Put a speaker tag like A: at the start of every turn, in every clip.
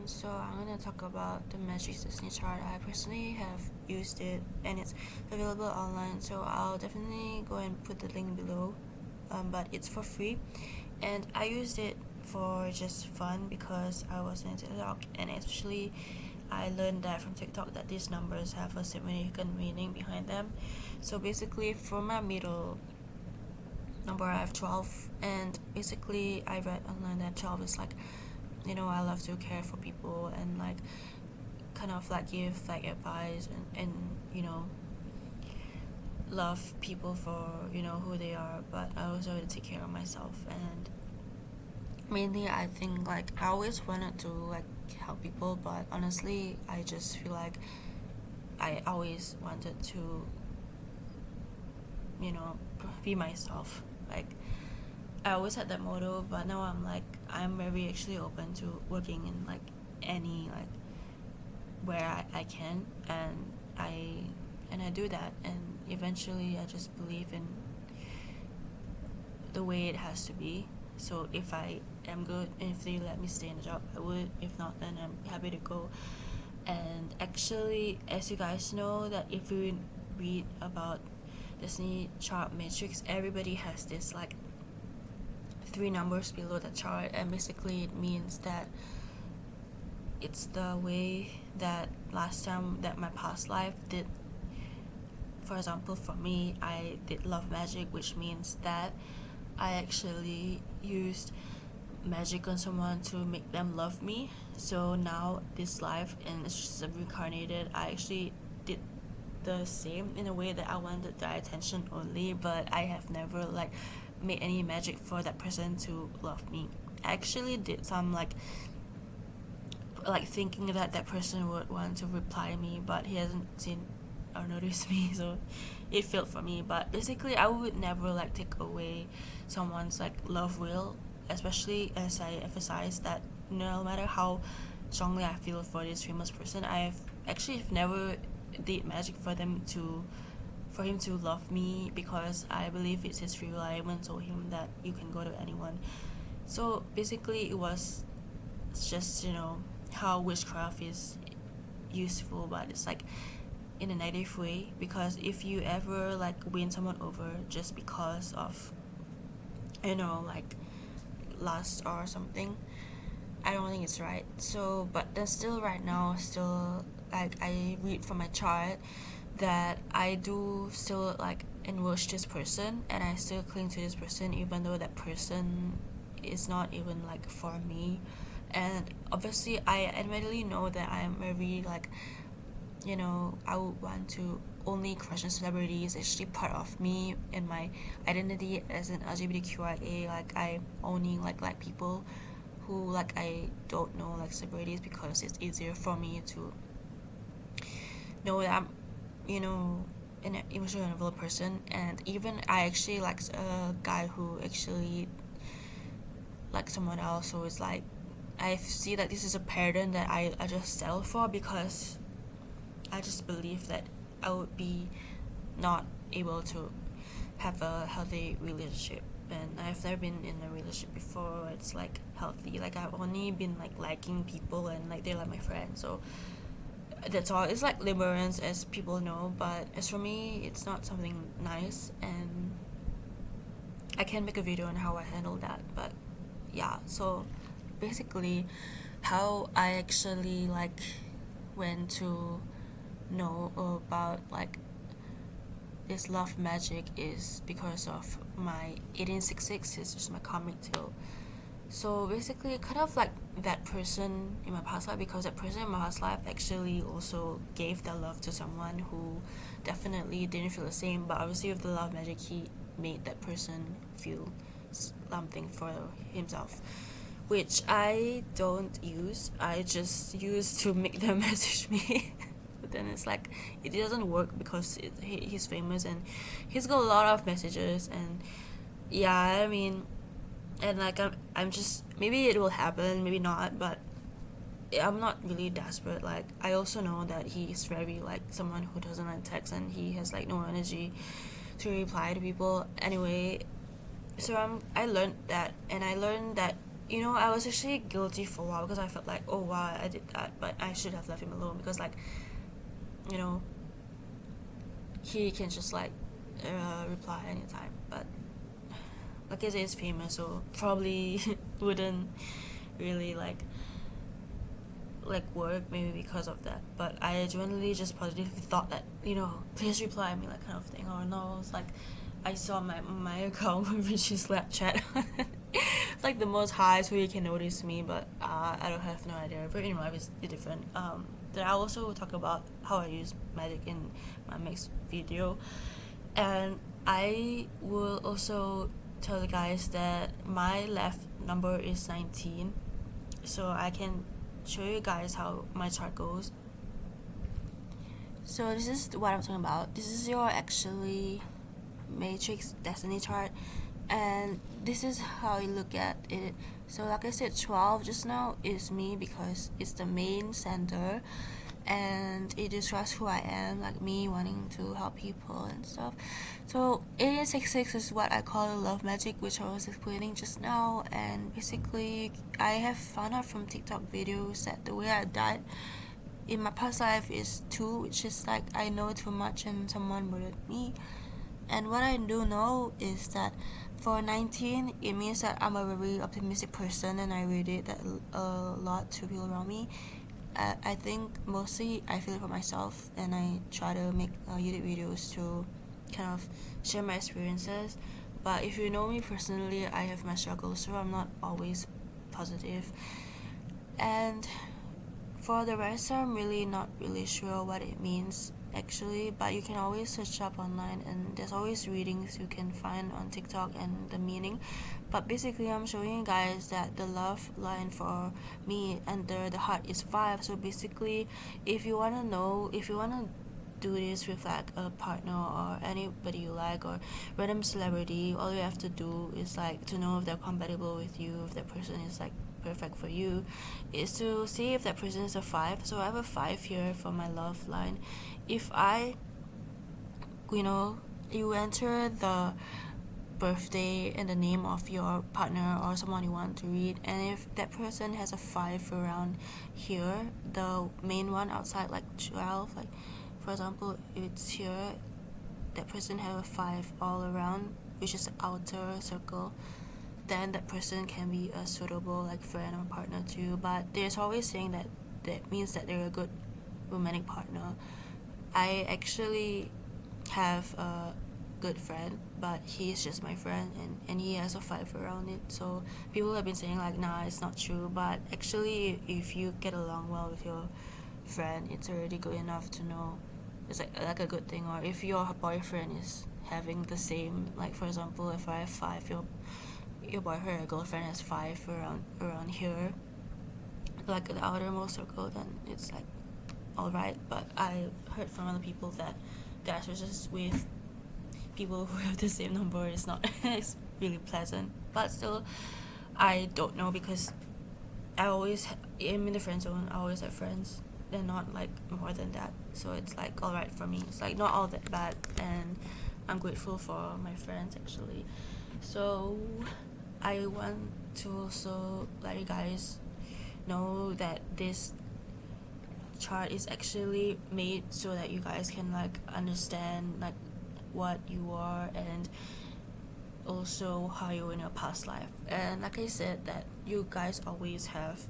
A: So I'm gonna talk about the Magic Disney chart. I personally have used it and it's available online, so I'll definitely go and put the link below. But it's for free, and I used it for just fun because I was in TikTok, and especially I learned that from TikTok that these numbers have a significant meaning behind them. So basically, for my middle number, I have 12, and basically I read online that 12 is like, I love to care for people and like kind of like give like advice and love people for who they are, but I also have to take care of myself. And mainly I think like I always wanted to like help people, but honestly I just feel like I always wanted to be myself. Like I always had that motto, but now I'm very actually open to working in like any like where I can, and I do that, and eventually I just believe in the way it has to be. So if I am good and if they let me stay in the job, I would. If not, then I'm happy to go. And actually, as you guys know, that if you read about Disney chart matrix, everybody has this like 3 numbers below the chart, and basically it means that it's the way that last time that my past life did. For example, for me, I did love magic, which means that I actually used magic on someone to make them love me. So now this life, and it's just reincarnated, I actually did the same in a way that I wanted their attention only, but I have never like made any magic for that person to love me. I actually did some like thinking that that person would want to reply me, but he hasn't seen or noticed me, so it failed for me. But basically I would never like take away someone's like love will, especially as I emphasize that no matter how strongly I feel for this famous person, I've actually never did magic for him to love me, because I believe it's his free will. I even told him that you can go to anyone. So basically it was just how witchcraft is useful, but it's like in a negative way, because if you ever like win someone over just because of like lust or something, I don't think it's right. So but then still right now, still like I read from my chart that I do still like enrich this person, and I still cling to this person even though that person is not even like for me. And obviously I admittedly know that I am very like I would want to only crush on celebrities. It's actually part of me and my identity as an LGBTQIA. Like I only like people who like I don't know like celebrities, because it's easier for me to know that I'm an emotionally developed person. And even I actually like a guy who actually like someone else, so it's like I see that this is a pattern that I just settle for, because I just believe that I would be not able to have a healthy relationship. And I've never been in a relationship before it's like healthy. Like I've only been like liking people and like they're like my friends. So that's all. It's like limerence, as people know, but as for me it's not something nice, and I can make a video on how I handle that. But yeah, so basically how I actually like went to know about like this love magic is because of my 1866. It's just my karmic tail. So basically kind of like that person in my past life, because that person in my past life actually also gave that love to someone who definitely didn't feel the same, but obviously with the love magic he made that person feel something for himself, which I don't use. I just use to make them message me. But then it's like it doesn't work because he's famous and he's got a lot of messages. And yeah, I mean, and like I'm just, maybe it will happen, maybe not, but I'm not really desperate. Like I also know that he's very like someone who doesn't like text, and he has like no energy to reply to people anyway. So I learned that, and I learned that I was actually guilty for a while because I felt like, oh wow, I did that, but I should have left him alone because like, you know, he can just like reply anytime. But like I say, it's famous, so probably wouldn't really like work maybe because of that. But I genuinely just positively thought that, please reply me, like kind of thing. Or no, it's like I saw my account which is Snapchat. Like the most highest where you can notice me, but I don't have no idea. But in life is different. Then I also talk about how I use magic in my next video, and I will also tell the guys that my left number is 19, so I can show you guys how my chart goes. So this is what I'm talking about. This is your actually matrix destiny chart, and this is how you look at it. So like I said, 12 just now is me because it's the main center, and it describes who I am, like me wanting to help people and stuff. So 1866 is what I call love magic, which I was explaining just now. And basically I have found out from TikTok videos that the way I died in my past life is 2, which is like I know too much and someone murdered me. And what I do know is that for 19, it means that I'm a very optimistic person and I radiate that a lot to people around me. I think mostly I feel it for myself, and I try to make YouTube videos to kind of share my experiences. But if you know me personally, I have my struggles, so I'm not always positive. And for the rest, I'm really not really sure what it means actually, but you can always search up online, and there's always readings you can find on TikTok and the meaning. But basically I'm showing you guys that the love line for me under the heart is 5. So basically if you want to do this with like a partner or anybody you like or random celebrity, all you have to do is like to know if they're compatible with you, if that person is like perfect for you, is to see if that person is a 5. So I have a 5 here for my love line. If you enter the birthday and the name of your partner or someone you want to read, and if that person has a 5 around here, the main one outside like 12, like for example if it's here, that person have a 5 all around, which is the outer circle, then that person can be a suitable like friend or partner too. But there's always saying that means that they're a good romantic partner. I actually have a good friend, but he's just my friend, and he has a 5 around it. So people have been saying like, nah, it's not true, but actually if you get along well with your friend, it's already good enough to know it's like a good thing. Or if your boyfriend is having the same, like for example if I have 5, your boyfriend or girlfriend has 5 around here, like the outermost circle, then it's like alright. But I heard from other people that the associations with people who have the same number is not it's really pleasant. But still, I don't know because I always am in the friend zone. I always have friends. They're not like more than that, so it's like alright for me. It's like not all that bad, and I'm grateful for my friends actually. So I want to also let you guys know that this chart is actually made so that you guys can like understand like what you are and also how you were in your past life. And like I said, that you guys always have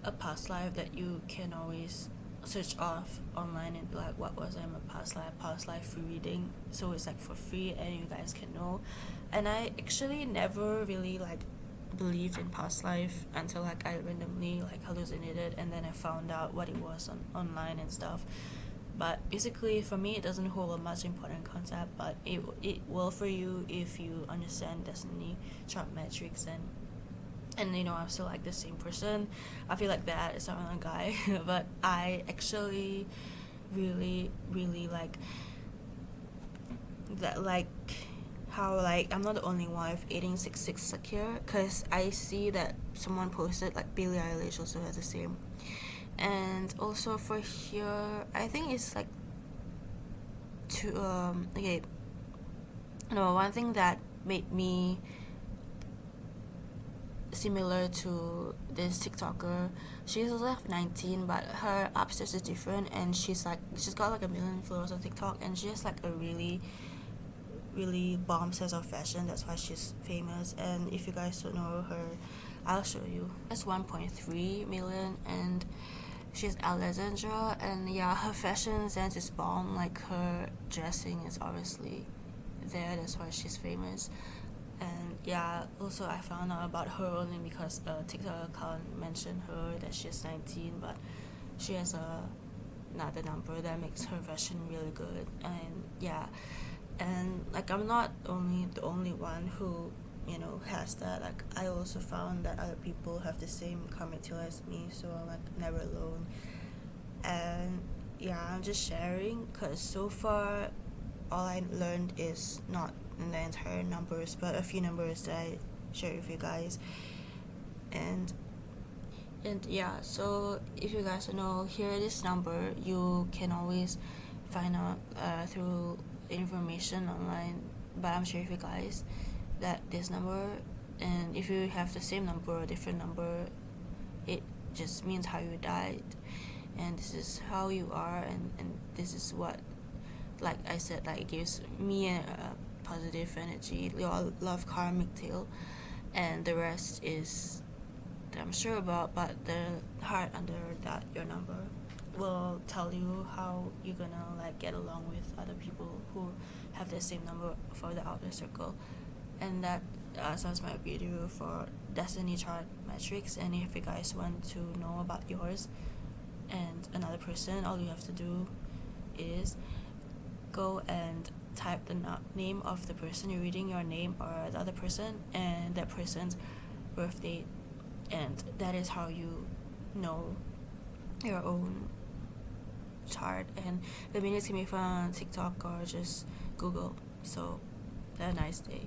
A: a past life that you can always search off online and be like, what was I in my past life free reading, so it's like for free and you guys can know. And I actually never really like believed in past life until like I randomly like hallucinated, and then I found out what it was online and stuff. But basically for me it doesn't hold a much important concept, but it will for you if you understand destiny chart metrics. And I'm still like the same person. I feel like that is not a guy but I actually really really like that, like how like I'm not the only one with 1866 secure, because I see that someone posted like Billie Eilish also has the same. And also for here I think it's like one thing that made me similar to this TikToker. She's also 19, but her upstairs is different, and she's got like 1 million followers on TikTok, and she has like a really bomb sense of fashion. That's why she's famous. And if you guys don't know her, I'll show you. That's 1.3 million, and she's Alessandra, and yeah, her fashion sense is bomb. Like, her dressing is obviously there, that's why she's famous. And yeah, also I found out about her only because a TikTok account mentioned her that she's 19, but she has another number that makes her fashion really good. And yeah, and like, I'm not only the only one who has that. Like, I also found that other people have the same karmic tail as me, so I'm like never alone. And yeah, I'm just sharing because so far all I learned is not in the entire numbers, but a few numbers that I share with you guys. And yeah, so if you guys don't know, here this number you can always find out through information online, but I'm sure if you guys that this number, and if you have the same number or different number, it just means how you died, and this is how you are, and this is what, like I said, like, it gives me a positive energy. We all love karmic tail, and the rest is that I'm sure about, but the heart under that, your number, will tell you how you're gonna like get along with other people who have the same number for the outer circle. And that sounds my video for Destiny Chart Metrics. And if you guys want to know about yours and another person, all you have to do is go and type the name of the person you're reading, your name or the other person, and that person's birth date, and that is how you know your own chart. And the minutes can be found on TikTok or just Google. So have a nice day.